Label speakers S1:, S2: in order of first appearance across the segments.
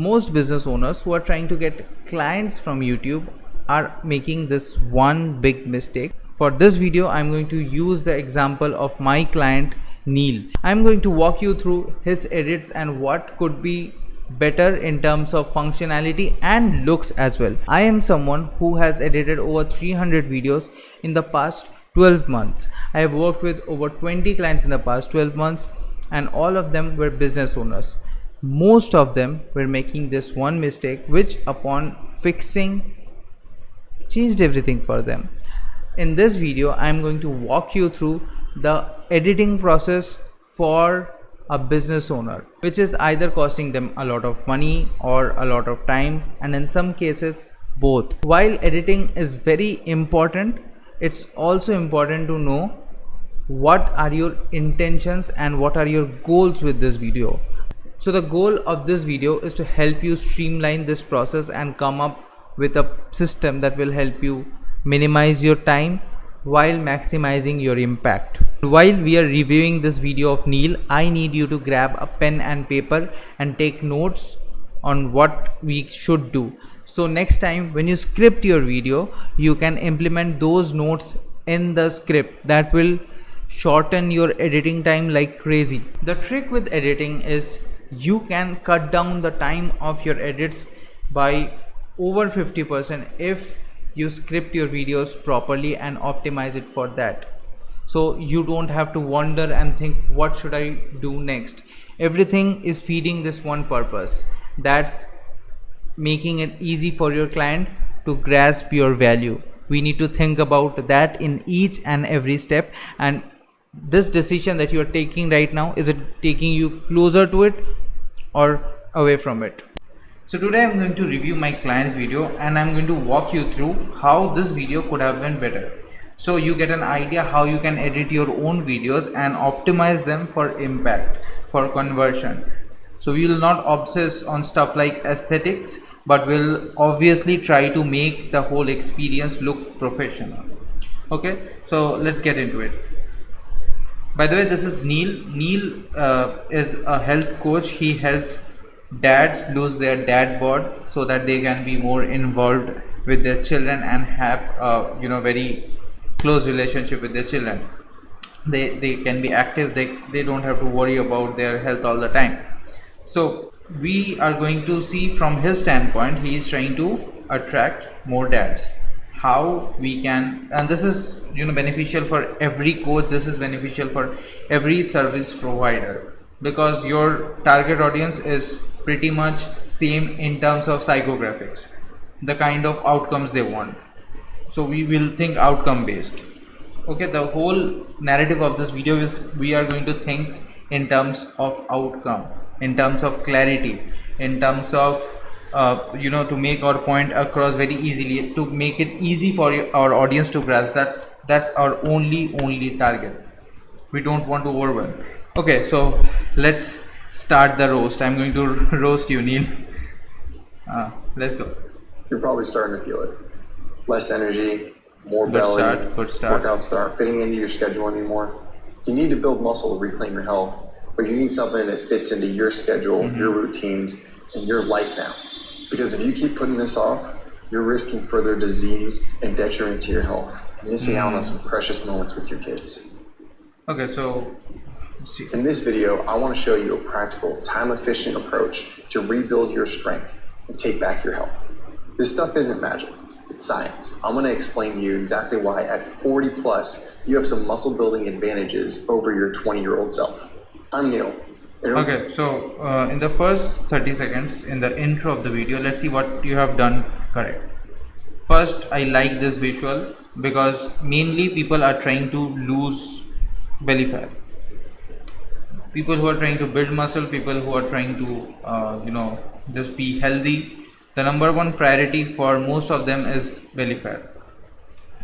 S1: Most business owners who are trying to get clients from YouTube are making this one big mistake. For this video, I'm going to use the example of my client Neil. I'm going to walk you through his edits and what could be better in terms of functionality and looks as well. I am someone who has edited over 300 videos in the past 12 months. I have worked with over 20 clients in the past 12 months and all of them were business owners. Most of them were making this one mistake, which upon fixing changed everything for them. In this video, I am going to walk you through the editing process for a business owner, which is either costing them a lot of money or a lot of time, and in some cases both. While editing is very important, it's also important to know what are your intentions and what are your goals with this video. So the goal of this video is to help you streamline this process and come up with a system that will help you minimize your time while maximizing your impact. While we are reviewing this video of Neil, I need you to grab a pen and paper and take notes on what we should do. So next time when you script your video, you can implement those notes in the script. That will shorten your editing time like crazy. The trick with editing is you can cut down the time of your edits by over 50% if you script your videos properly and optimize it for that. So you don't have to wonder and think, what should I do next? Everything is feeding this one purpose, that's making it easy for your client to grasp your value. We need to think about that in each and every step, and this decision that you are taking right now, is it taking you closer to it or away from it? So today I'm going to review my client's video and I'm going to walk you through how this video could have been better, so you get an idea how you can edit your own videos and optimize them for impact, for conversion. So we will not obsess on stuff like aesthetics, but we'll obviously try to make the whole experience look professional. Okay, so let's get into it. By the way, this is Neil. Neil is a health coach. He helps dads lose their dad bod so that they can be more involved with their children and have very close relationship with their children. They can be active. They don't have to worry about their health all the time. So we are going to see from his standpoint, he is trying to attract more dads. How we can, and this is beneficial for every coach, this is beneficial for every service provider, because your target audience is pretty much same in terms of psychographics, the kind of outcomes they want. So we will think outcome based. Okay, the whole narrative of this video is we are going to think in terms of outcome, in terms of clarity, in terms of to make our point across very easily, to make it easy for our audience to grasp that. That's our only target. We don't want to overwhelm. Okay, so let's start the roast. I'm going to roast you, Neil. Let's go.
S2: You're probably starting to feel it. Less energy, more belly,
S1: good start.
S2: Workouts that aren't fitting into your schedule anymore. You need to build muscle to reclaim your health, but you need something that fits into your schedule, your routines, and your life now. Because if you keep putting this off, you're risking further disease and detriment to your health, and missing out on some precious moments with your kids.
S1: Okay, so
S2: in this video, I want to show you a practical, time-efficient approach to rebuild your strength and take back your health. This stuff isn't magic, it's science. I'm going to explain to you exactly why at 40 plus, you have some muscle building advantages over your 20-year-old self. I'm Neil.
S1: Okay, so in the first 30 seconds in the intro of the video, let's see what you have done correct. First, I like this visual because mainly people are trying to lose belly fat. People who are trying to build muscle, people who are trying to just be healthy, the number one priority for most of them is belly fat.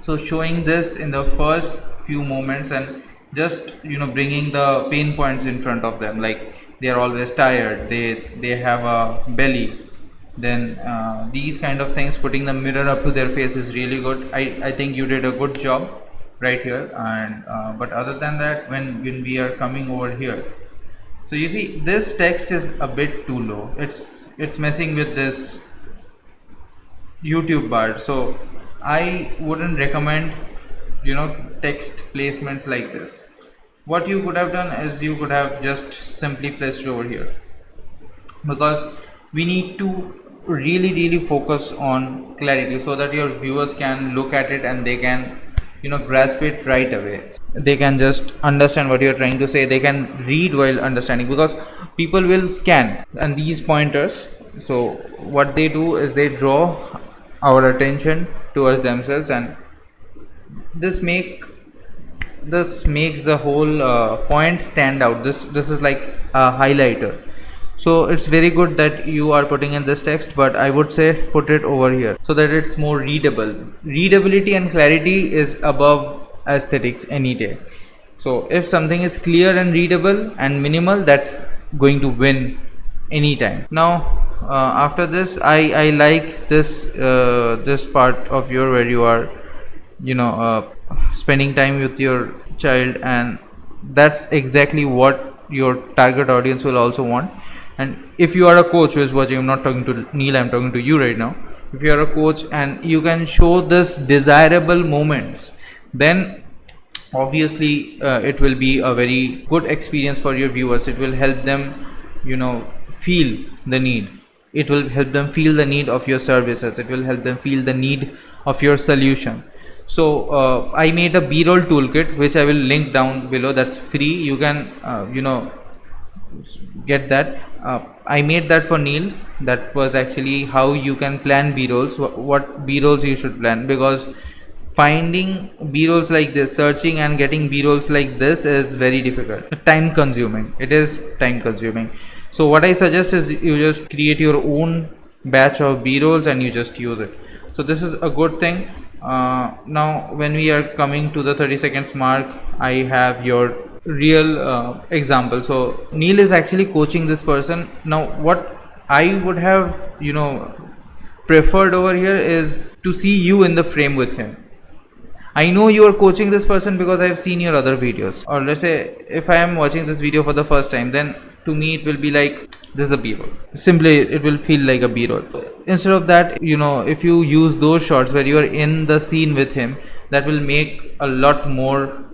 S1: So showing this in the first few moments and just bringing the pain points in front of them, like they are always tired, they have a belly, then these kind of things, putting the mirror up to their face is really good. I think you did a good job right here. And but other than that, when we are coming over here, So you see this text is a bit too low. It's it's messing with this YouTube bar. So I wouldn't recommend, text placements like this. What you could have done is you could have just simply placed it over here, because we need to really focus on clarity so that your viewers can look at it and they can grasp it right away. They can just understand what you're trying to say. They can read while understanding, because people will scan and these pointers, so what they do is they draw our attention towards themselves, and this makes the whole point stand out. This is like a highlighter. So it's very good that you are putting in this text, but I would say put it over here so that it's more readable. Readability and clarity is above aesthetics any day. So if something is clear and readable and minimal, that's going to win anytime. Now after this, I like this this part of your where you are spending time with your child, and that's exactly what your target audience will also want. And if you are a coach who is watching, I'm not talking to Neil, I'm talking to you right now. If you are a coach and you can show this desirable moments, then obviously it will be a very good experience for your viewers. It will help them feel the need. It will help them feel the need of your services. It will help them feel the need of your solution. So I made a B-roll toolkit, which I will link down below. That's free. You can get that. I made that for Neil. That was actually how you can plan B-rolls, what B-rolls you should plan, because finding B-rolls like this, searching and getting B-rolls like this is very difficult, time consuming. It is time consuming. So what I suggest is you just create your own batch of B-rolls and you just use it. So this is a good thing. Now when we are coming to the 30 seconds mark, I have your real example. So Neil is actually coaching this person. Now what I would have preferred over here is to see you in the frame with him. I know you are coaching this person because I have seen your other videos. Or let's say if I am watching this video for the first time, then to me it will be like this is a B-roll. Simply it will feel like a B-roll. Instead of that, if you use those shots where you are in the scene with him, that will make a lot more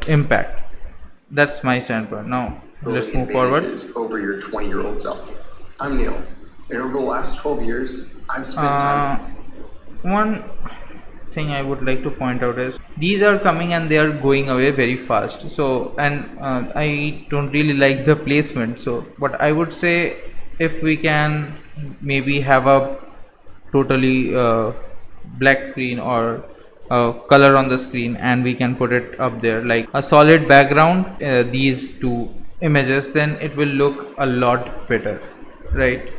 S1: impact. That's my standpoint. Now let's move forward.
S2: Over your 20-year-old self. I'm Neil, and over the last 12 years, I've spent time.
S1: One thing I would like to point out is these are coming and they are going away very fast. So I don't really like the placement. So what I would say, if we can maybe have a totally black screen or color on the screen, and we can put it up there like a solid background, these two images, then it will look a lot better, right?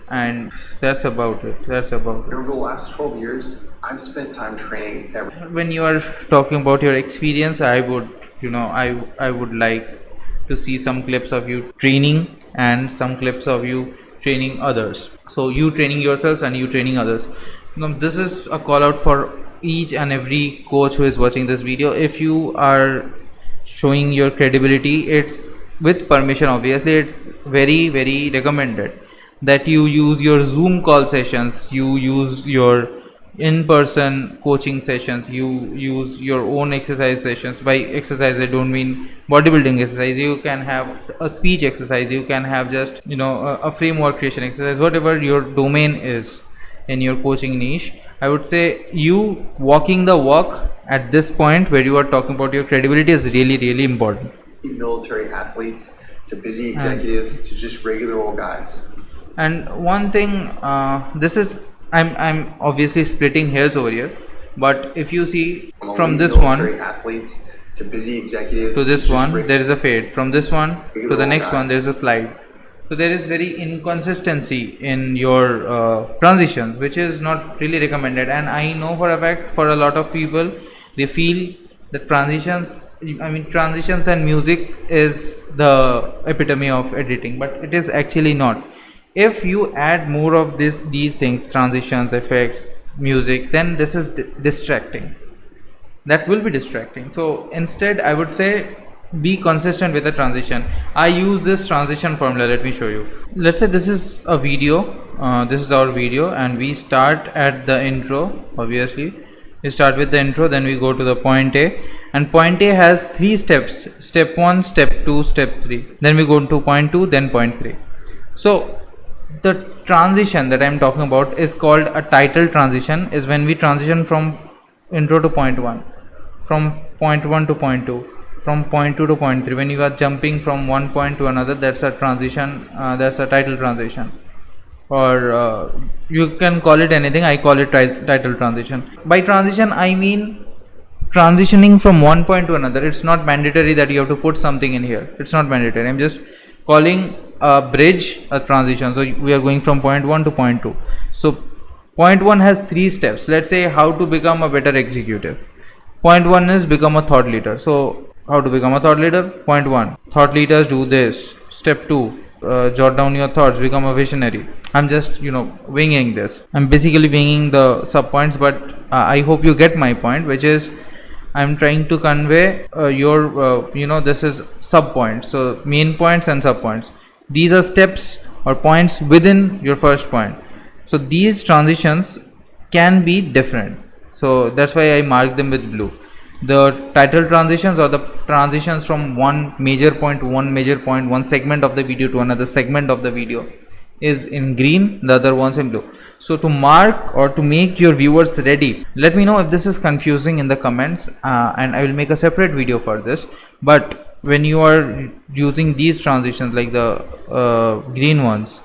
S1: And that's about it.
S2: Over the last 12 years, I've spent time training
S1: when you are talking about your experience, I would I would like to see some clips of you training and some clips of you training others. So you training yourselves and you training others. Now this is a call out for each and every coach who is watching this video. If you are showing your credibility, it's with permission, obviously. It's very recommended that you use your Zoom call sessions, you use your in-person coaching sessions, you use your own exercise sessions. By exercise I don't mean bodybuilding exercise. You can have a speech exercise, you can have just a framework creation exercise, whatever your domain is in your coaching niche. I would say you walking the walk at this point where you are talking about your credibility is really important.
S2: Military athletes to busy executives to just regular old guys.
S1: And one thing, this is I'm obviously splitting hairs over here, but if you see from this one
S2: athletes to busy executives
S1: to this one, there is a fade. From this one to the next one, there is a slide. So there is very inconsistency in your transitions, which is not really recommended. And I know for a fact, for a lot of people, they feel that transitions and music is the epitome of editing, but it is actually not. If you add more of these things, transitions, effects, music, then this is distracting. That will be distracting. So instead I would say be consistent with the transition. I use this transition formula. Let me show you. Let's say this is a video, this is our video, and we start at the intro. Obviously we start with the intro, then we go to the point A, and point A has 3 steps: step 1, step 2, step 3. Then we go to point 2, then point 3. So the transition that I'm talking about is called a title transition. Is when we transition from intro to point 1, from point 1 to point 2, from point 2 to point 3. When you are jumping from one point to another, that's a transition, that's a title transition, or you can call it anything. I call it title transition. By transition I mean transitioning from one point to another. It's not mandatory that you have to put something in here. It's not mandatory. I'm just calling a bridge a transition. So we are going from point 1 to point 2. So point 1 has 3 steps. Let's say how to become a better executive. Point 1 is become a thought leader. So how to become a thought leader? Point 1, thought leaders do this. Step 2, jot down your thoughts, become a visionary. I'm just winging this. I'm basically winging the sub points, but I hope you get my point, which is I'm trying to convey your this is sub points. So main points and sub points, these are steps or points within your first point. So these transitions can be different, so that's why I mark them with blue. The title transitions, or the transitions from one major point to one segment of the video to another segment of the video, is in green, the other ones in blue. So to mark or to make your viewers ready, let me know if this is confusing in the comments, and I will make a separate video for this. But when you are using these transitions, like the green ones,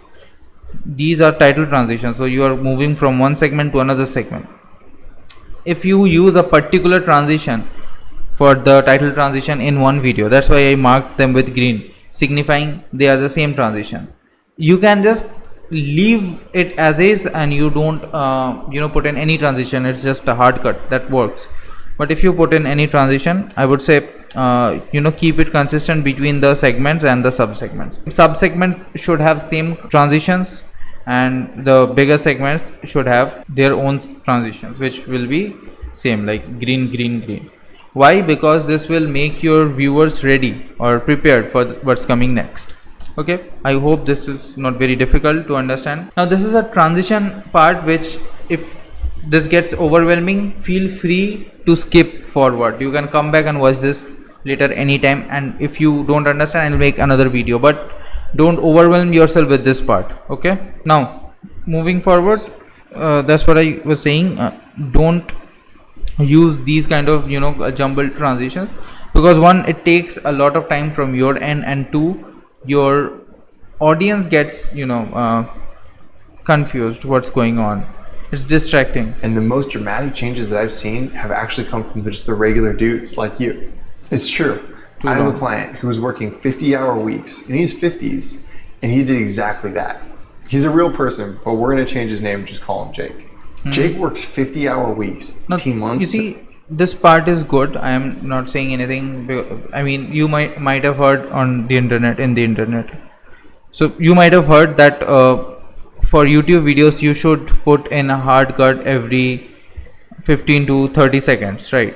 S1: these are title transitions, so you are moving from one segment to another segment. If you use a particular transition for the title transition in one video, that's why I marked them with green, signifying they are the same transition. You can just leave it as is and you don't put in any transition. It's just a hard cut that works. But if you put in any transition, I would say keep it consistent between the segments and the sub segments. Sub segments should have same transitions, and the bigger segments should have their own transitions, which will be same, like green. Why? Because this will make your viewers ready or prepared for what's coming next. Okay, I hope this is not very difficult to understand. Now this is a transition part, which if this gets overwhelming, feel free to skip forward. You can come back and watch this later anytime, and if you don't understand, I'll make another video, but don't overwhelm yourself with this part. Okay, now moving forward, that's what I was saying. Don't use these kind of jumbled transitions, because one, it takes a lot of time from your end, and two, your audience gets confused what's going on. It's distracting.
S2: And the most dramatic changes that I've seen have actually come from just the regular dudes like you. It's true. I have a client who was working 50-hour weeks in his 50s, and he did exactly that. He's a real person, but we're going to change his name and just call him Jake. Jake works 50-hour weeks, 18 months.
S1: You see, this part is good. I am not saying anything. I mean, you might have heard on the internet. So you might have heard that for YouTube videos, you should put in a hard cut every 15 to 30 seconds, right?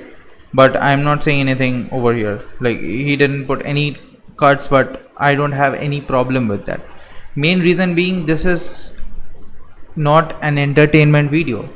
S1: But I'm not saying anything over here. Like, he didn't put any cuts, but I don't have any problem with that. Main reason being, this is not an entertainment video.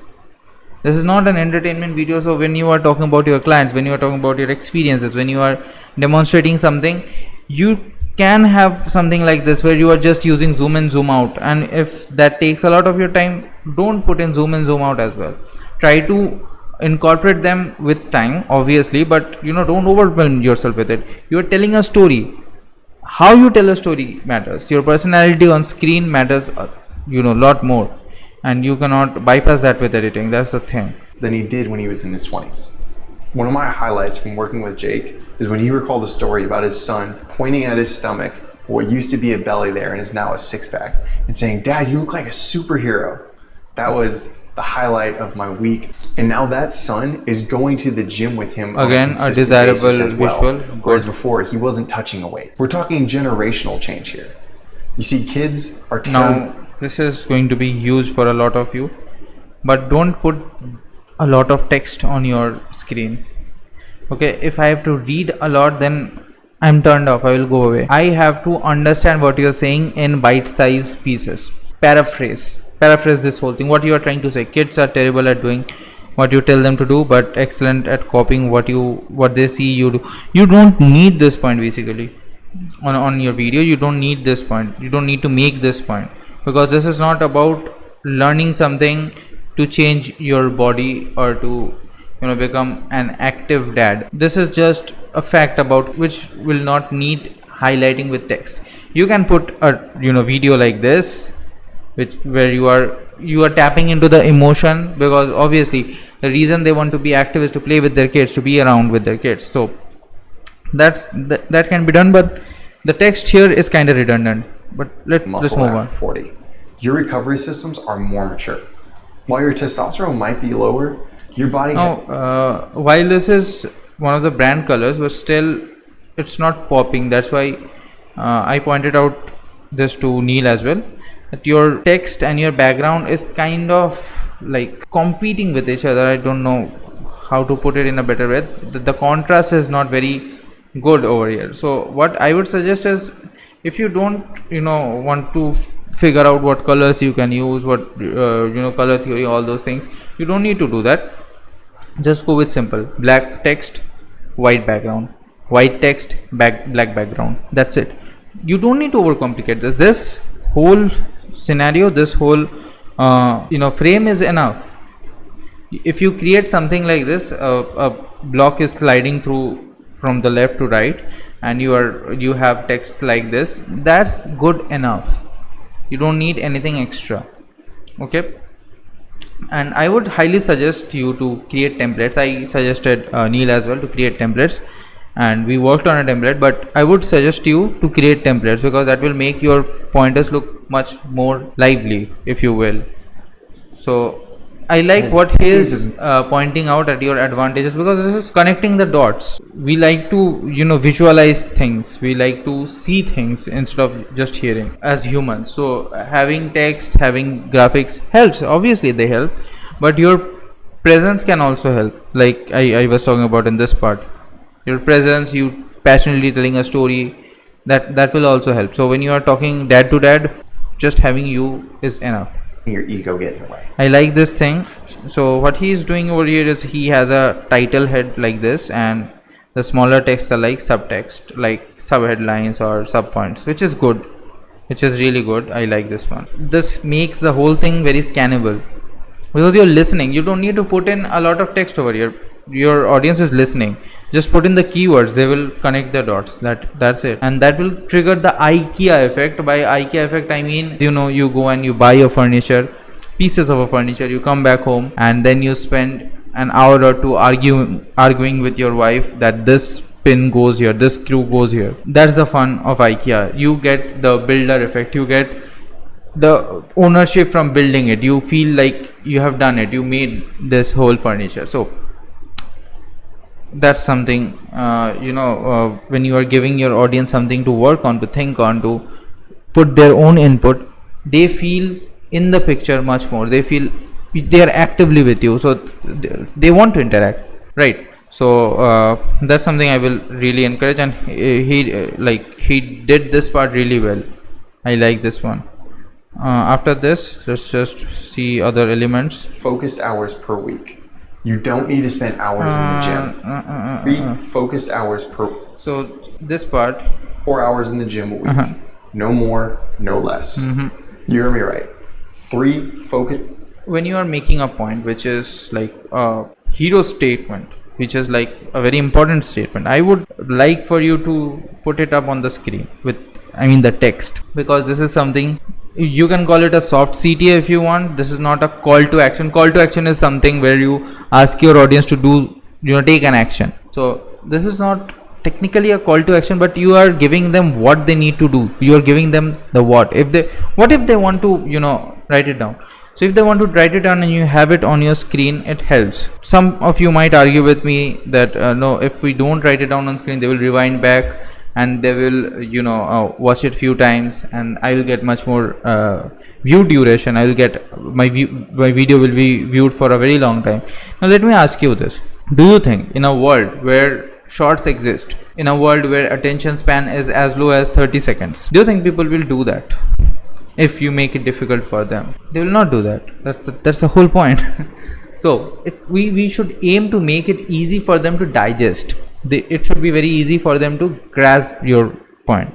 S1: This is not an entertainment video. So when you are talking about your clients, when you are talking about your experiences, when you are demonstrating something, you can have something like this where you are just using zoom in, zoom out, and if that takes a lot of your time, don't put in zoom in, zoom out as well. Try to incorporate them with time, obviously, but don't overwhelm yourself with it. You are telling a story. How you tell a story matters. Your personality on screen matters lot more, and you cannot bypass that with editing. That's the thing.
S2: Than he did when he was in his 20s. One of my highlights from working with Jake is when he recalled a story about his son pointing at his stomach, what used to be a belly there and is now a six-pack, and saying, "Dad, you look like a superhero." That was the highlight of my week. And now that son is going to the gym with him
S1: again, a desirable visual.
S2: Whereas before, he wasn't touching a weight. We're talking generational change here. You see, kids are
S1: now this is going to be huge for a lot of you, but don't put a lot of text on your screen. Okay, if I have to read a lot, then I'm turned off, I will go away. I have to understand what you're saying in bite-sized pieces. Paraphrase this whole thing. What you are trying to say: kids are terrible at doing what you tell them to do, but excellent at copying what they see you do. You don't need this point basically on your video. You don't need this point. You don't need to make this point, because this is not about learning something to change your body or to become an active dad. This is just a fact about which will not need highlighting with text. You can put a video like this, where you are tapping into the emotion, because obviously the reason they want to be active is to play with their kids, to be around with their kids. So that can be done, but the text here is kind of redundant. But let's move on.
S2: 40. Your recovery systems are more mature. While your testosterone might be lower, your body.
S1: While this is one of the brand colors, but still it's not popping. That's why I pointed out this to Neil as well, that your text and your background is kind of like competing with each other. I don't know how to put it in a better way. The contrast is not very good over here. So what I would suggest is, if you don't want to figure out what colors you can use, what color theory, all those things, you don't need to do that. Just go with simple black text, white background, white text, black background. That's it. You don't need to overcomplicate this whole scenario, this whole frame is enough. If you create something like this, a block is sliding through from the left to right, and you have text like this, that's good enough. You don't need anything extra. Okay. And I would highly suggest you to create templates. I suggested Neil as well to create templates, and we worked on a template, but I would suggest you to create templates, because that will make your pointers look much more lively, if you will. So I like what he is pointing out at your advantages, because this is connecting the dots. We like to visualize things, we like to see things instead of just hearing as humans. So having text, having graphics helps. Obviously they help, but your presence can also help, like I was talking about in this part. Your presence, you passionately telling a story, that will also help. So when you are talking dad to dad, just having you is enough.
S2: Your ego get in the way.
S1: I like this thing. So what he is doing over here is he has a title head like this, and the smaller text are like subtext, like subheadlines or subpoints, which is good, which is really good. I like this one. This makes the whole thing very scannable, because you're listening. You don't need to put in a lot of text over here. Your audience is listening. Just put in the keywords, they will connect the dots. That's it, and that will trigger the IKEA effect. By IKEA effect I mean, you go and you buy a furniture, pieces of a furniture, you come back home, and then you spend an hour or two arguing with your wife that this pin goes here, this screw goes here. That's the fun of IKEA. You get the builder effect, you get the ownership from building it. You feel like you have done it, you made this whole furniture. So that's something when you are giving your audience something to work on, to think on, to put their own input, they feel in the picture much more. They feel they are actively with you, so they want to interact, right? So that's something I will really encourage, and he did this part really well. I like this one. After this, let's just see other elements.
S2: Focused hours per week. You don't need to spend hours in the gym. 3 focused hours per.
S1: So this part.
S2: 4 hours in the gym a week. No more, no less. You heard me right. 3 focus.
S1: When you are making a point, which is like a hero statement, which is like a very important statement, I would like for you to put it up on the screen with, the text, because this is something. You can call it a soft CTA if you want. This is not a call to action. Call to action is something where you ask your audience to do, take an action. So this is not technically a call to action, but you are giving them what they need to do. You are giving them the what if they want to write it down. So if they want to write it down and you have it on your screen, it helps. Some of you might argue with me that no, if we don't write it down on screen, they will rewind back and they will watch it few times, and I will get much more view duration. I will get my video will be viewed for a very long time. Now let me ask you this: do you think in a world where shorts exist in a world where attention span is as low as 30 seconds. Do you think people will do that? If you make it difficult for them, they will not do that. That's the whole point. So we should aim to make it easy for them to digest. It should be very easy for them to grasp your point.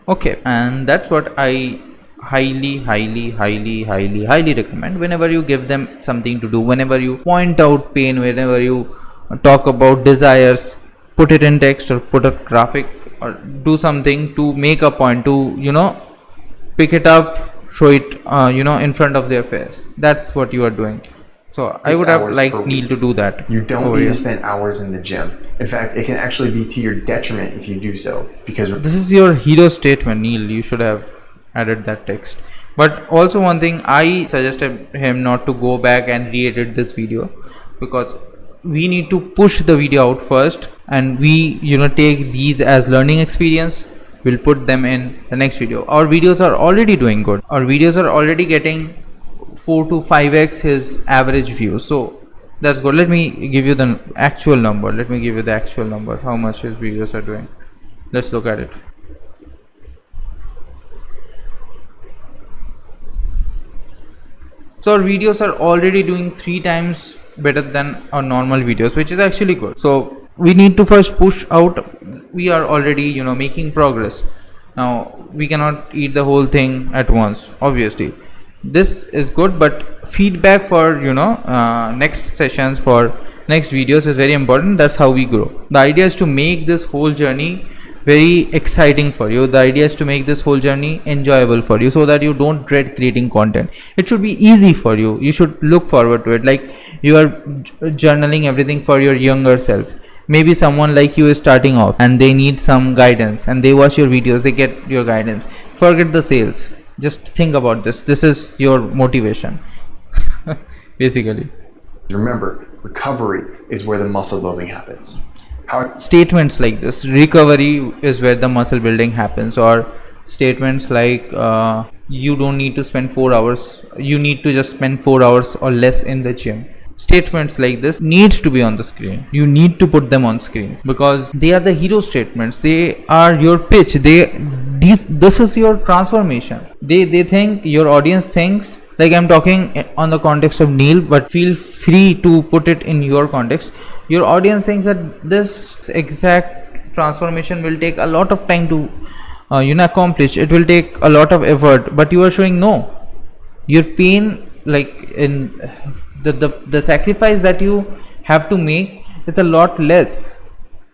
S1: Okay, and that's what I highly recommend. Whenever you give them something to do, whenever you point out pain, whenever you talk about desires, put it in text or put a graphic or do something to make a point, to pick it up, show it in front of their face. That's what you are doing. So I would have liked Neil to do that.
S2: You don't need to spend hours in the gym. In fact, it can actually be to your detriment if you do so, because
S1: this is your hero statement, Neil. You should have added that text. But also one thing, I suggested him not to go back and re-edit this video, because we need to push the video out first, and we take these as learning experience. We'll put them in the next video. Our videos are already doing good. Our videos are already getting 4 to 5x his average views, so that's good. Let me give you the actual number. How much his videos are doing. Let's look at it. So our videos are already doing 3 times better than our normal videos, which is actually good. So we need to first push out. We are already making progress. Now we cannot eat the whole thing at once, obviously. This is good, but feedback for next sessions, for next videos is very important. That's how we grow. The idea is to make this whole journey very exciting for you. The idea is to make this whole journey enjoyable for you, so that you don't dread creating content. It should be easy for you. You should look forward to it, like you are journaling everything for your younger self. Maybe someone like you is starting off and they need some guidance, and they watch your videos, they get your guidance. Forget the sales. Just think about this. This is your motivation. Basically.
S2: Remember, recovery is where the muscle building happens.
S1: Statements like this, recovery is where the muscle building happens, or statements like you don't need to spend 4 hours, you need to just spend 4 hours or less in the gym. Statements like this needs to be on the screen. You need to put them on screen, because they are the hero statements. They are your pitch. This is your transformation. They think, your audience thinks, like I'm talking on the context of Neil, but feel free to put it in your context. Your audience thinks that this exact transformation will take a lot of time to accomplish. It will take a lot of effort, but you are showing no. Your pain, like in the sacrifice that you have to make, is a lot less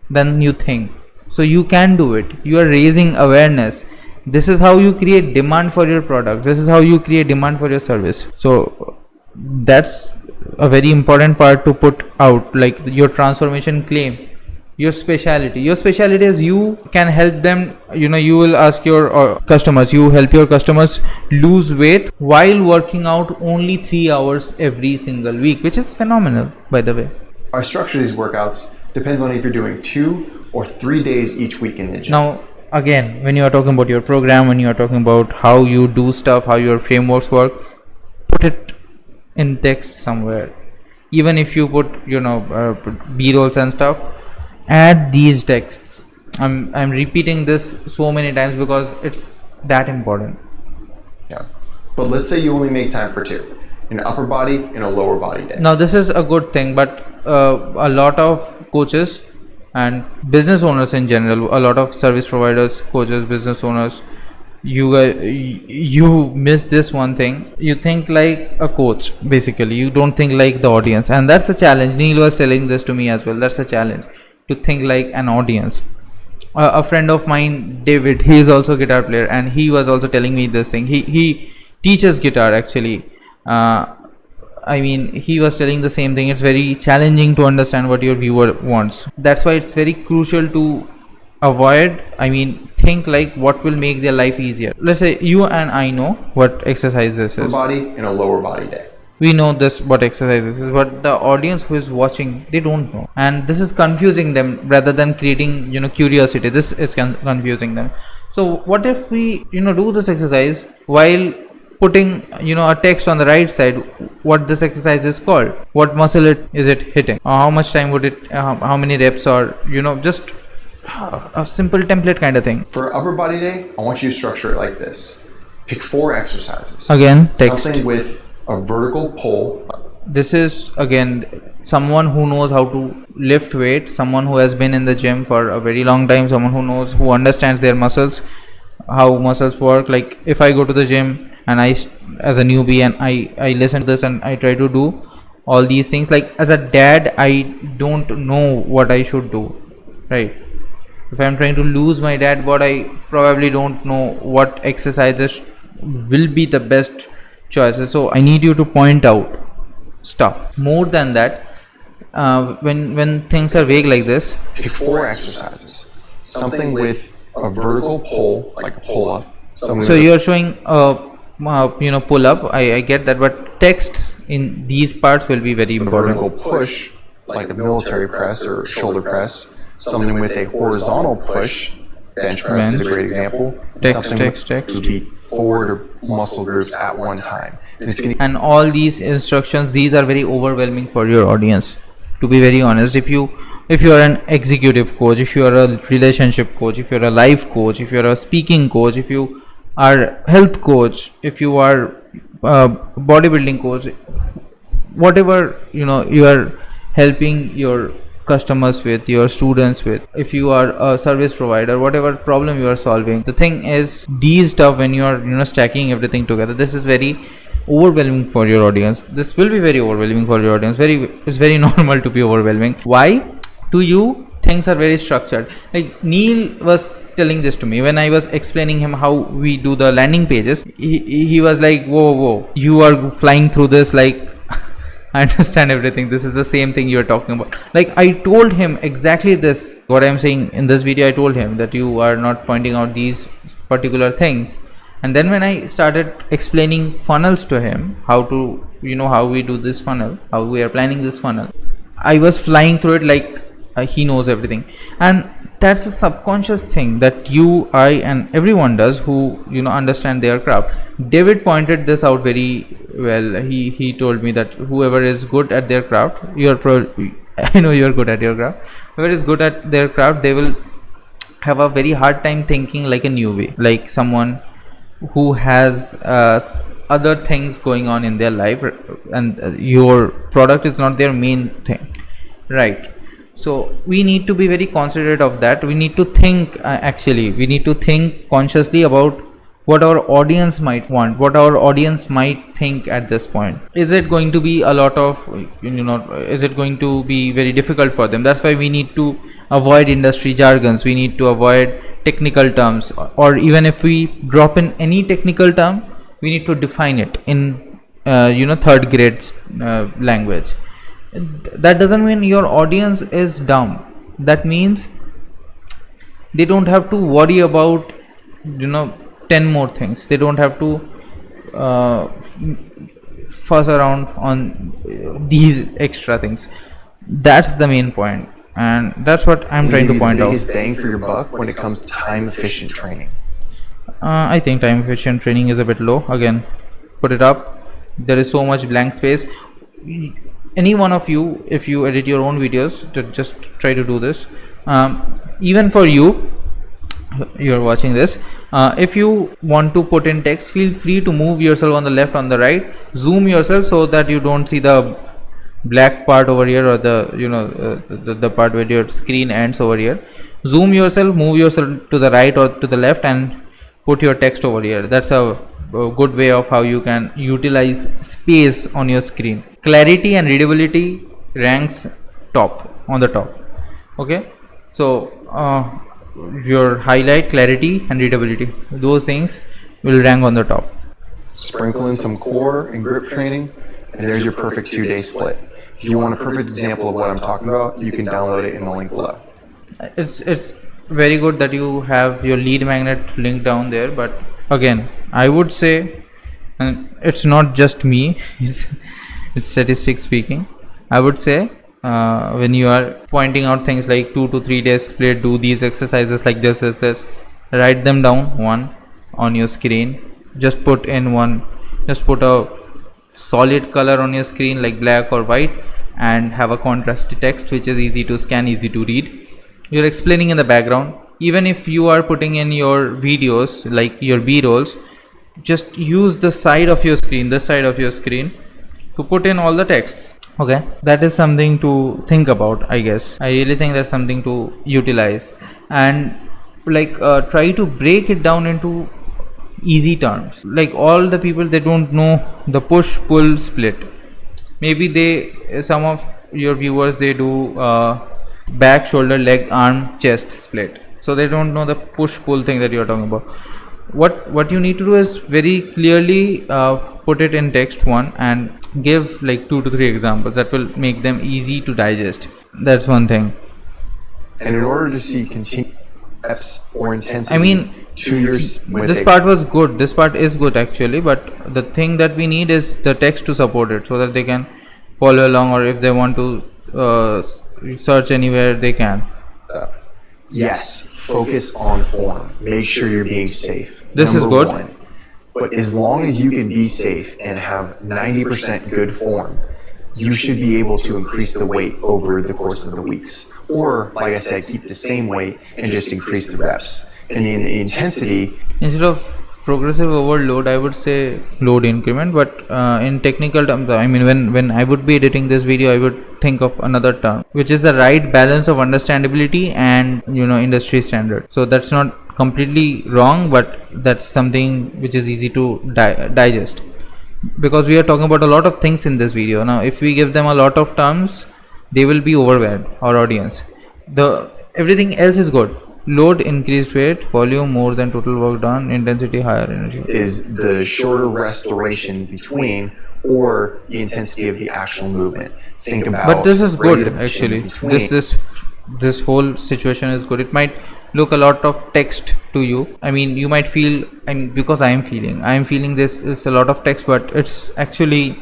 S1: than you think. So you can do it. You are raising awareness. This is how you create demand for your product. This is how you create demand for your service. So that's a very important part to put out, like your transformation claim, your specialty. Your specialty is you can help them. You will ask your customers, you help your customers lose weight while working out only 3 hours every single week, which is phenomenal, by the way.
S2: Our structure of these workouts depends on if you're doing 2 or 3 days each week in the gym.
S1: Now again, when you are talking about your program, when you are talking about how you do stuff, how your frameworks work, put it in text somewhere. Even if you put b-rolls and stuff, add these texts. I'm repeating this so many times because it's that important.
S2: Yeah, but let's say you only make time for 2, an upper body and a lower body day.
S1: Now this is a good thing, but a lot of coaches and business owners in general, a lot of service providers, coaches, business owners, you miss this one thing. You think like a coach, basically. You don't think like the audience, and that's a challenge. Neil was telling this to me as well. That's a challenge, to think like an audience. A friend of mine, David, he is also a guitar player, and he was also telling me this thing. He teaches guitar actually. He was telling the same thing. It's very challenging to understand what your viewer wants. That's why it's very crucial to avoid, think like what will make their life easier. Let's say you and I know what exercise this is.
S2: Upper body and a lower body day.
S1: We know this, what exercise this is, but the audience who is watching, they don't know, and this is confusing them rather than creating curiosity. This is confusing them. So what if we do this exercise while putting a text on the right side? what this exercise is called, what muscle is it hitting, or how much time would it, how many reps, or just a simple template kind of thing.
S2: For upper body day, I want you to structure it like this. Pick 4 exercises.
S1: Again, text.
S2: Something with a vertical pull.
S1: This is again someone who knows how to lift weight, someone who has been in the gym for a very long time, someone who understands their muscles, how muscles work. Like if I go to the gym and I, as a newbie, and I listen to this and I try to do all these things, like as a dad I don't know what I should do, right? If I'm trying to lose my dad bod, I probably don't know what exercises will be the best choices. So I need you to point out stuff. More than that, when things are vague like this,
S2: pick 4 exercises. Something with a vertical pull, like a pull up.
S1: So you're showing pull up. I get that, but texts in these parts will be very important.
S2: Vertical push, like a military press or shoulder press. Something with a horizontal push, bench press is a great example.
S1: Text.
S2: Would be forward muscle groups at one time.
S1: And all these instructions, these are very overwhelming for your audience, to be very honest. If you are an executive coach, if you are a relationship coach, if you're a life coach, if you're a speaking coach, if you are health coach, if you are bodybuilding coach, whatever you are helping your customers with, your students with, if you are a service provider, whatever problem you are solving, the thing is, these stuff, when you are stacking everything together, this is very overwhelming for your audience. This will be very overwhelming for your audience. It's very normal to be overwhelming. Why? To you, things are very structured. Like Neil was telling this to me when I was explaining him how we do the landing pages. He was like, whoa, you are flying through this like I understand everything. This is the same thing you are talking about. Like I told him exactly this, what I'm saying in this video. I told him that you are not pointing out these particular things. And then when I started explaining funnels to him, how to, how we do this funnel, how we are planning this funnel, I was flying through it like he knows everything. And that's a subconscious thing that you, I, and everyone does who understand their craft. David pointed this out very well. He told me that whoever is good at their craft, I know you're good at your craft. Whoever is good at their craft, they will have a very hard time thinking like a newbie, like someone who has other things going on in their life, and your product is not their main thing, right? So we need to be very considerate of that. We need to think we need to think consciously about what our audience might want, what our audience might think at this point. Is it going to be a lot of, is it going to be very difficult for them? That's why we need to avoid industry jargons. We need to avoid technical terms, or even if we drop in any technical term, we need to define it in third grade language. That doesn't mean your audience is dumb. That means they don't have to worry about 10 more things. They don't have to fuss around on these extra things. That's the main point, and that's what I'm trying to point out.
S2: The biggest bang for your buck when it comes to time efficient training.
S1: I think time efficient training is a bit low. Again, put it up. There is so much blank space. Any one of you, if you edit your own videos, to just try to do this. Even for you're watching this, if you want to put in text, feel free to move yourself on the left, on the right, zoom yourself so that you don't see the black part over here, or the part where your screen ends over here. Zoom yourself, move yourself to the right or to the left, and put your text over here. That's a good way of how you can utilize space on your screen. Clarity and readability ranks on the top. Okay, so your highlight, clarity and readability, those things will rank on the top.
S2: Sprinkle in some core and grip training, and there's your perfect 2-day split. If you want a perfect example of what I'm talking about, you can download it in the link below.
S1: It's very good that you have your lead magnet link down there, but again, I would say, and it's not just me, it's statistics speaking, I would say when you are pointing out things like 2 to 3 days split, do these exercises like this, write them down one on your screen. Just put a solid color on your screen like black or white, and have a contrasty text which is easy to scan, easy to read. You're explaining in the background. Even if you are putting in your videos like your b-rolls, just use the side of your screen, this side of your screen, to put in all the texts. Okay, that is something to think about, I guess. I really think that's something to utilize, and like try to break it down into easy terms. Like all the people, they don't know the push pull split. Maybe some of your viewers, they do back, shoulder, leg, arm, chest split, so they don't know the push pull thing that you're talking about. What you need to do is very clearly put it in text one and give like 2 to 3 examples that will make them easy to digest. That's one thing.
S2: And in order to see continuous reps or intensity,
S1: I mean,
S2: to your
S1: this part was good, this part is good actually, but the thing that we need is the text to support it, so that they can follow along, or if they want to search anywhere, they can.
S2: Yes, focus on form. Make sure you're being safe.
S1: This is good.
S2: One. But as long as you can be safe and have 90% good form, you should be able to increase the weight over the course of the weeks. Or, like I said, keep the same weight and just increase the reps. And in the intensity,
S1: instead of progressive overload, I would say load increment, but in technical terms, I mean, when I would be editing this video, I would think of another term, which is the right balance of understandability and industry standard. So that's not completely wrong, but that's something which is easy to digest, because we are talking about a lot of things in this video. Now if we give them a lot of terms, they will be overwhelmed, our audience. Everything else is good. Load, increased weight, volume more than total work done, intensity, higher energy.
S2: Is the shorter restoration between, or the intensity of the actual movement. Think about.
S1: But this is good actually. This whole situation is good. It might look a lot of text to you. I mean, you might feel, because I am feeling this is a lot of text, but it's actually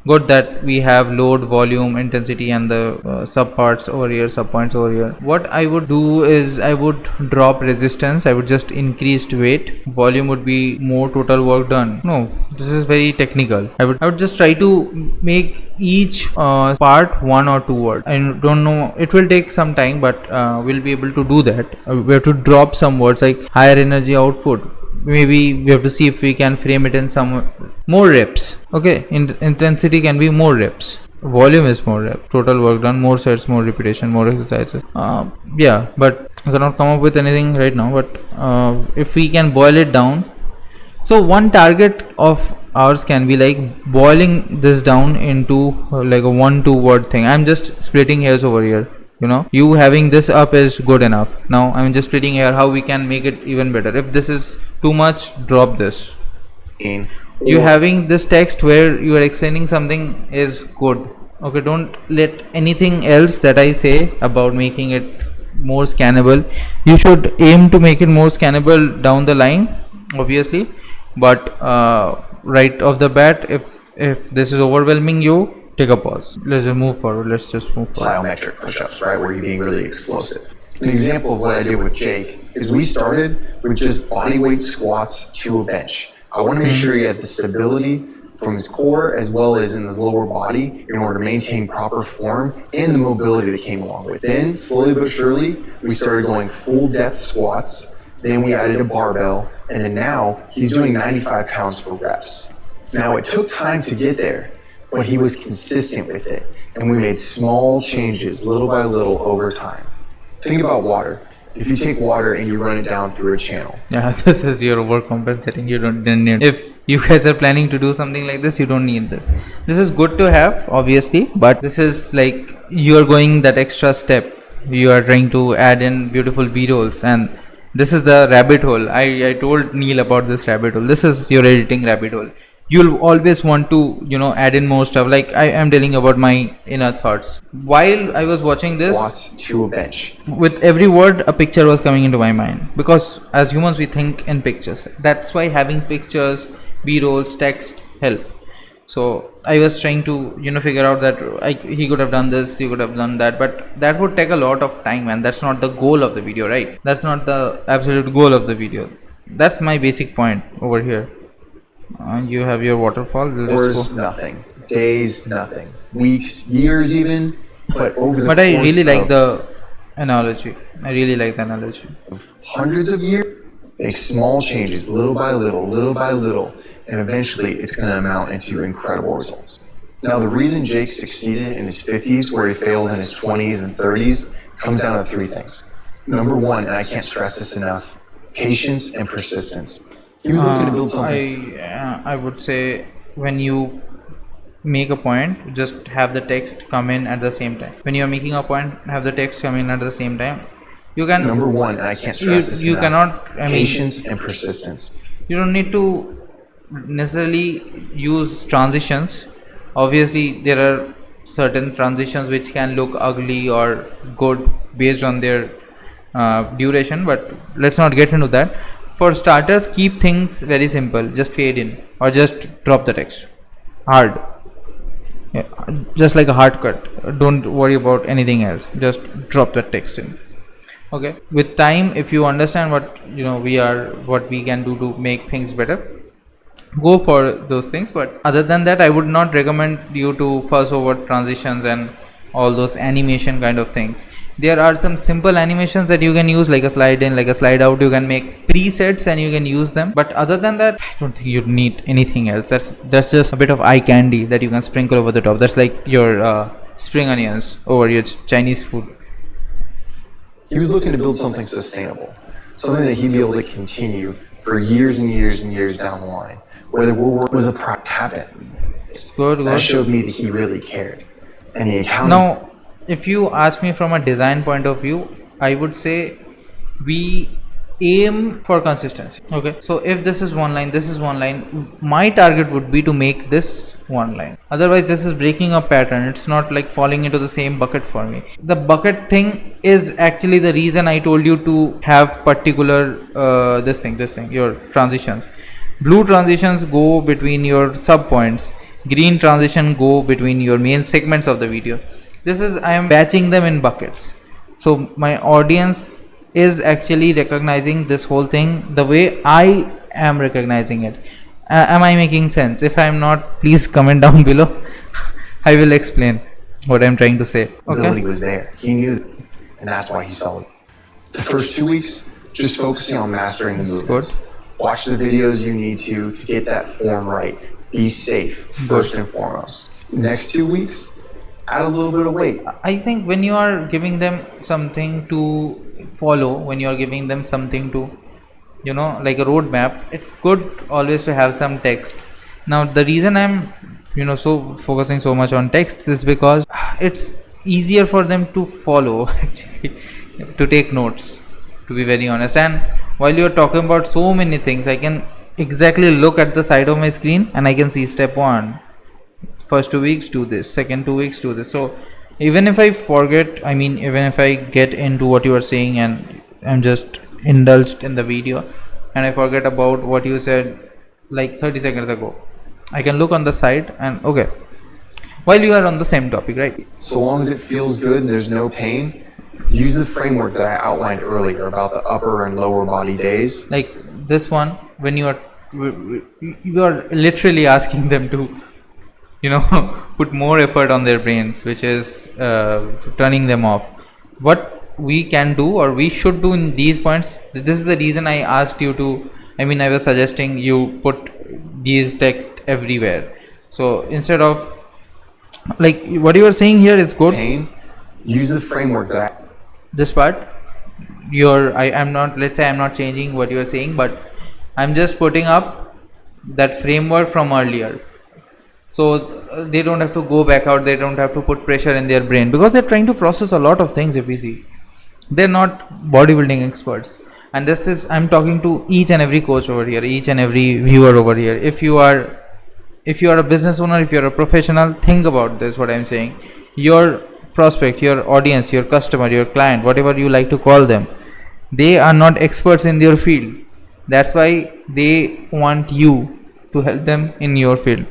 S1: good that we have load, volume, intensity, and the subparts over here, subpoints over here. What I would do is I would drop resistance. I would just increase weight. Volume would be more total work done. No, this is very technical. I would just try to make each part 1 or 2 words. I don't know, it will take some time, but we'll be able to do that. We have to drop some words like higher energy output. Maybe we have to see if we can frame it in some more reps. Okay, intensity can be more reps. Volume is more rep. Total work done, more sets, more repetition, more exercises. Yeah, but I cannot come up with anything right now. But if we can boil it down, so one target of ours can be like boiling this down into like a 1-2 word thing. I'm just splitting hairs over here. You having this up is good enough. Now I'm just splitting here how we can make it even better. If this is too much, drop this. You having this text where you are explaining something is good. Okay, don't let anything else that I say about making it more scannable. You should aim to make it more scannable down the line, obviously, but right off the bat, if this is overwhelming you, take a pause. Let's just move forward.
S2: Plyometric push-ups, right, where you're being really explosive. An example of what I did with Jake is we started with just body weight squats to a bench. I want to make sure he had the stability from his core as well as in his lower body in order to maintain proper form and the mobility that came along with it. Then, slowly but surely, we started going full depth squats. Then we added a barbell, and then now he's doing 95 pounds for reps. Now it took time to get there, but he was consistent with it, and we made small changes little by little over time. Think about water. If you take water and you run it down through a channel.
S1: Yeah, this is your overcompensating. You don't need. If you guys are planning to do something like this, you don't need this. This is good to have, obviously, but this is like you are going that extra step. You are trying to add in beautiful B-rolls, and this is the rabbit hole. I told Neil about this rabbit hole. This is your editing rabbit hole. You'll always want to add in more stuff. Like I am telling about my inner thoughts while I was watching this.
S2: Squats to a bench.
S1: With every word, a picture was coming into my mind, because as humans we think in pictures. That's why having pictures, b-rolls, texts help. So I was trying to figure out that he could have done this, he could have done that, but that would take a lot of time, and that's not the goal of the video, right? That's not the absolute goal of the video. That's my basic point over here. You have your waterfall. Let's
S2: Hours,
S1: go.
S2: nothing. Days, nothing. Weeks, years even. But over the
S1: But I
S2: course
S1: really like
S2: of
S1: the analogy. I really like the analogy.
S2: hundreds of years, make small changes, little by little, and eventually it's going to amount into incredible results. Now, the reason Jake succeeded in his 50s where he failed in his 20s and 30s comes down to three things. Number one, and I can't stress this enough, patience and persistence. He was looking to build something.
S1: I would say when you make a point, just have the text come in at the same time. When you are making a point, have the text come in at the same time. You can.
S2: Number one, and I can't stress this
S1: You
S2: enough,
S1: cannot. I mean,
S2: patience and persistence.
S1: you don't need to necessarily use transitions. Obviously there are certain transitions which can look ugly or good based on their duration, but let's not get into that. For starters, keep things very simple. Just fade in or just drop the text hard. Yeah, just like a hard cut. Don't worry about anything else, just drop that text in. Okay, with time, if you understand what what we can do to make things better, go for those things. But other than that, I would not recommend you to fuss over transitions and all those animation kind of things. There are some simple animations that you can use, like a slide in, like a slide out. You can make presets and you can use them, but other than that, I don't think you need anything else. That's just a bit of eye candy that you can sprinkle over the top. That's like your spring onions over your Chinese food.
S2: He was looking to build something sustainable, something that he'd be able to continue for years and years and years down the line, where the work was a habit.
S1: It's good.
S2: That showed me that he really cared. And the accounting.
S1: Now, if you ask me from a design point of view, I would say we aim for consistency. Okay, so if this is one line, this is one line, my target would be to make this one line. Otherwise, this is breaking a pattern. It's not like falling into the same bucket for me. The bucket thing is actually the reason I told you to have particular this thing, your transitions. Blue transitions go between your sub points. Green transition go between your main segments of the video. This is, I am batching them in buckets. So my audience is actually recognizing this whole thing the way I am recognizing it. Am I making sense? If I am not, please comment down below. I will explain what I'm trying to say.
S2: Okay. He was there. He knew that, and that's why he saw it. The first 2 weeks, just focusing on mastering the movements. Watch the videos you need to get that form right. Be safe, first and foremost. Next 2 weeks, add a little bit of weight.
S1: I think when you are giving them something to follow, when you are giving them something to, like a roadmap, it's good always to have some texts. Now, the reason I'm, so focusing so much on texts is because it's easier for them to follow, actually, to take notes, to be very honest. And while you're talking about so many things, I can exactly look at the side of my screen and I can see step 1, first 2 weeks do this, second 2 weeks do this. So even if I forget, even if I get into what you are saying and I'm just indulged in the video and I forget about what you said like 30 seconds ago, I can look on the side and okay, while you are on the same topic, right?
S2: So long as it feels good and there's no pain, use the framework that I outlined earlier about the upper and lower body days.
S1: Like this one, when you are literally asking them to put more effort on their brains, which is turning them off. What we can do or we should do in these points, this is the reason I asked you to, I was suggesting you put these text everywhere. So instead of like what you are saying here is good.
S2: Use the framework that
S1: this part I'm not changing what you are saying, but I'm just putting up that framework from earlier. So they don't have to go back out, they don't have to put pressure in their brain because they're trying to process a lot of things. If we see, they're not bodybuilding experts, and this is, I'm talking to each and every coach over here, each and every viewer over here. If you are a business owner, if you're a professional, think about this, what I'm saying. Your prospect, your audience, your customer, your client, whatever you like to call them, they are not experts in their field. That's why they want you to help them in your field.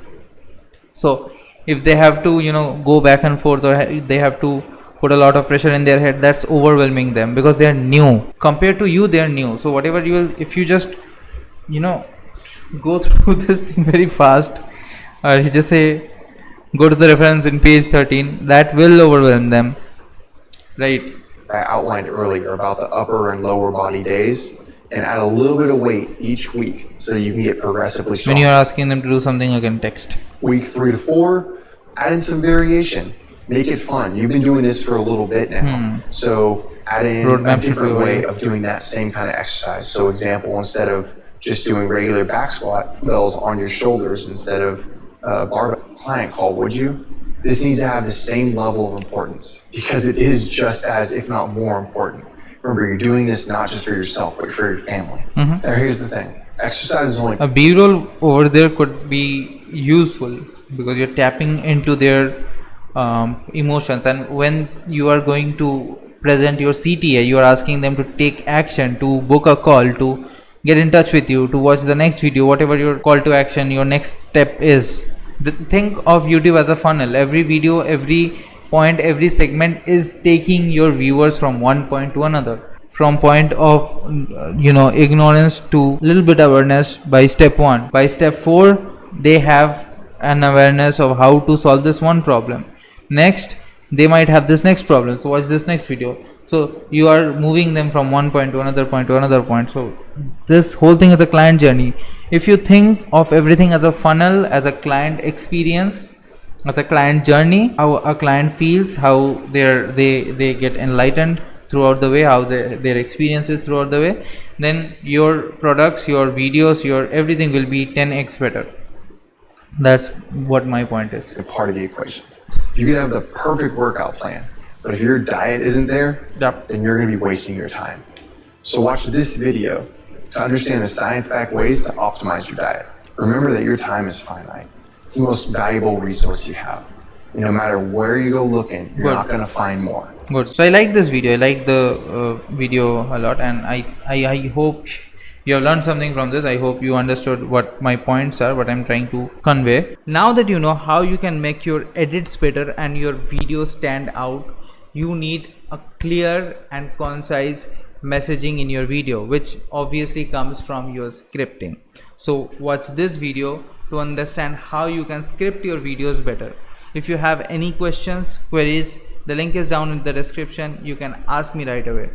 S1: So if they have to go back and forth, or they have to put a lot of pressure in their head, that's overwhelming them because they are new compared to you. They are new. So whatever if you just go through this thing very fast, or you just say go to the reference in page 13. That will overwhelm them, right?
S2: I outlined earlier about the upper and lower body days, and add a little bit of weight each week so that you can get progressively
S1: When
S2: stronger.
S1: you are asking them to do something, you can text.
S2: Week 3 to 4, add in some variation. Make it fun. You've been doing this for a little bit now. So add in
S1: Roadmap
S2: a
S1: to
S2: different
S1: failure.
S2: way of doing that same kind of exercise. So example, instead of just doing regular back squat, bells on your shoulders instead of barbell client call, would you? This needs to have the same level of importance because it is just as, if not more important. Remember, you're doing this not just for yourself, but for your family. Now, here's the thing. Exercise is only
S1: A B-roll over there could be useful because you're tapping into their emotions, and when you are going to present your CTA, you are asking them to take action, to book a call, to get in touch with you, to watch the next video, whatever your call to action, your next step is. Think of YouTube as a funnel. Every video, every point, every segment is taking your viewers from one point to another, from point of ignorance to little bit awareness by step 1. By step 4, they have an awareness of how to solve this one problem. Next, they might have this next problem, so watch this next video. So you are moving them from one point to another point to another point. So this whole thing is a client journey. If you think of everything as a funnel, as a client experience, as a client journey, how a client feels, how they get enlightened throughout the way, how their experiences throughout the way, then your products, your videos, your everything will be 10x better. That's what my point is.
S2: a part of the equation. You can have the perfect workout plan, but if your diet isn't there,
S1: Yep.
S2: then you're going to be wasting your time. So watch this video to understand the science-backed ways to optimize your diet. Remember that your time is finite. It's the most valuable resource you have. And no matter where you go looking, you're
S1: Good.
S2: not going to find more.
S1: Good. So I like this video. I like the video a lot, and I hope you have learned something from this. I hope you understood what my points are, what I'm trying to convey. Now that you know how you can make your edits better and your videos stand out, you need a clear and concise messaging in your video, which obviously comes from your scripting. So watch this video to understand how you can script your videos better. If you have any questions, queries, the link is down in the description. You can ask me right away.